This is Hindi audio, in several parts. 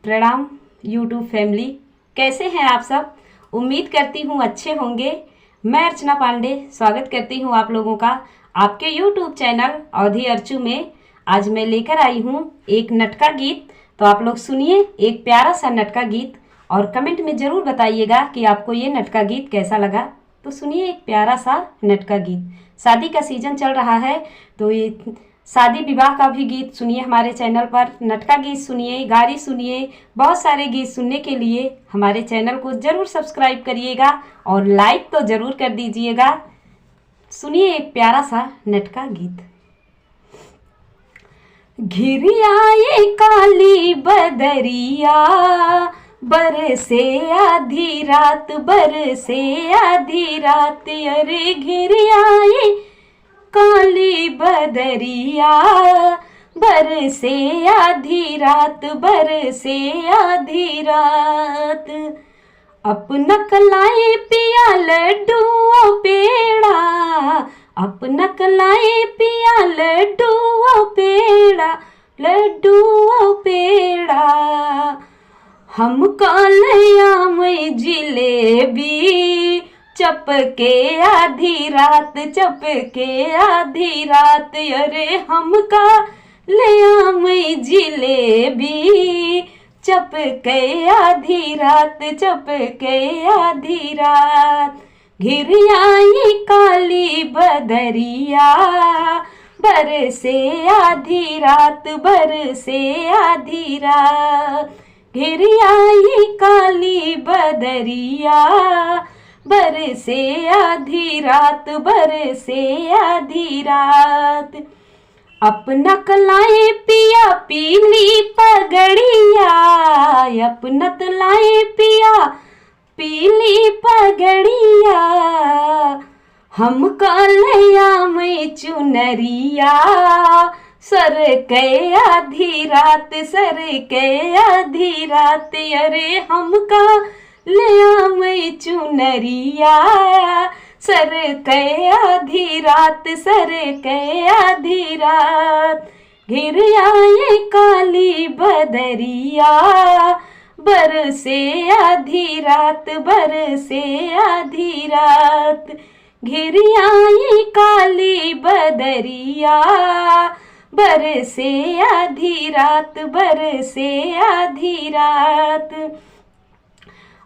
प्रणाम यूट्यूब फैमिली, कैसे हैं आप सब। उम्मीद करती हूँ अच्छे होंगे। मैं अर्चना पांडे स्वागत करती हूँ आप लोगों का आपके यूट्यूब चैनल अवधि अर्चू में। आज मैं लेकर आई हूँ एक नटका गीत, तो आप लोग सुनिए एक प्यारा सा नटका गीत और कमेंट में ज़रूर बताइएगा कि आपको ये नटका गीत कैसा लगा। तो सुनिए एक प्यारा सा नटका गीत। शादी का सीज़न चल रहा है तो ये शादी विवाह का भी गीत सुनिए हमारे चैनल पर। नटका गीत सुनिए, गारी सुनिए, बहुत सारे गीत सुनने के लिए हमारे चैनल को ज़रूर सब्सक्राइब करिएगा और लाइक तो ज़रूर कर दीजिएगा। सुनिए एक प्यारा सा नटका गीत। घिर आए काली बदरिया, बरसे आधी रात, बरसे आधी रात, अरे घिर आए काली बदरिया, बरसे आधी रात, बरसे आधी रात। अपना कलाए पिया लड्डू पेड़ा, अपना कलाए पिया लड्डू पेड़ा, लड्डू पेड़ा। हम कालया में जिलेबी, चपके आधी रात, चपके आधी रात, अरे हमका ले में जिलेबी, चपके आधी रात, चपके आधी रात। घिर आई काली बदरिया, बरसे आधी रात, बरसे आधी रात। घिर आई काली बदरिया, बरसे आधी रात, बरसे आधी रात। अपना कलाए पिया पीली पगड़िया, अपना तलाए पिया पीली पगड़िया। हम कालया में चुनरिया, सर के आधी रात, सर के आधी रात, अरे हमका ले में चुनरिया, सर के आधी रात, सर के आधी रात। घिर आए काली बदरिया, बरसे आधी रात, बरसे आधी रात। घिर आई काली बदरिया, बरसे आधी रात, बरसे आधी रात।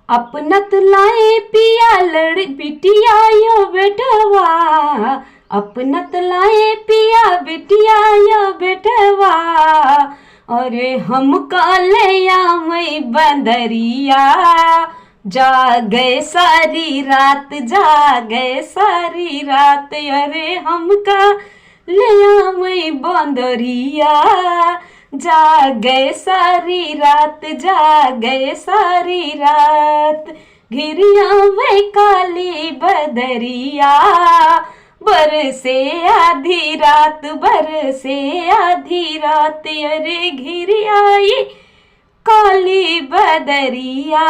अपना तलाए पिया लड़ बिटिया यो बेटवा, अपना तलाए पिया बिटिया यो बेटवा, अरे हम कालया में बंदरिया, जागे सारी रात, जागे सारी रात, अरे हमका ले में बंदरिया, जागे सारी रात, जागे सारी रात। घिर आवे काली बदरिया, बरसे आधी रात, बरसे आधी रात, अरे घिर आई काली बदरिया,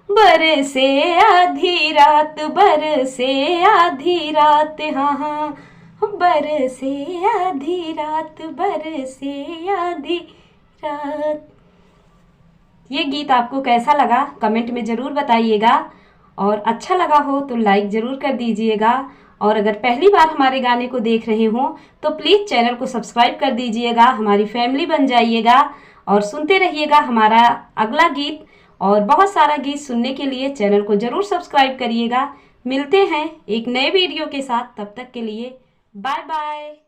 बरसे आधी रात, बरसे आधी रात। हाँ हाँ, बरसे आधी रात, बरसे आधी रात। ये गीत आपको कैसा लगा कमेंट में ज़रूर बताइएगा और अच्छा लगा हो तो लाइक ज़रूर कर दीजिएगा। और अगर पहली बार हमारे गाने को देख रहे हो तो प्लीज़ चैनल को सब्सक्राइब कर दीजिएगा, हमारी फैमिली बन जाइएगा और सुनते रहिएगा हमारा अगला गीत। और बहुत सारा गीत सुनने के लिए चैनल को ज़रूर सब्सक्राइब करिएगा। मिलते हैं एक नए वीडियो के साथ, तब तक के लिए बाय बाय।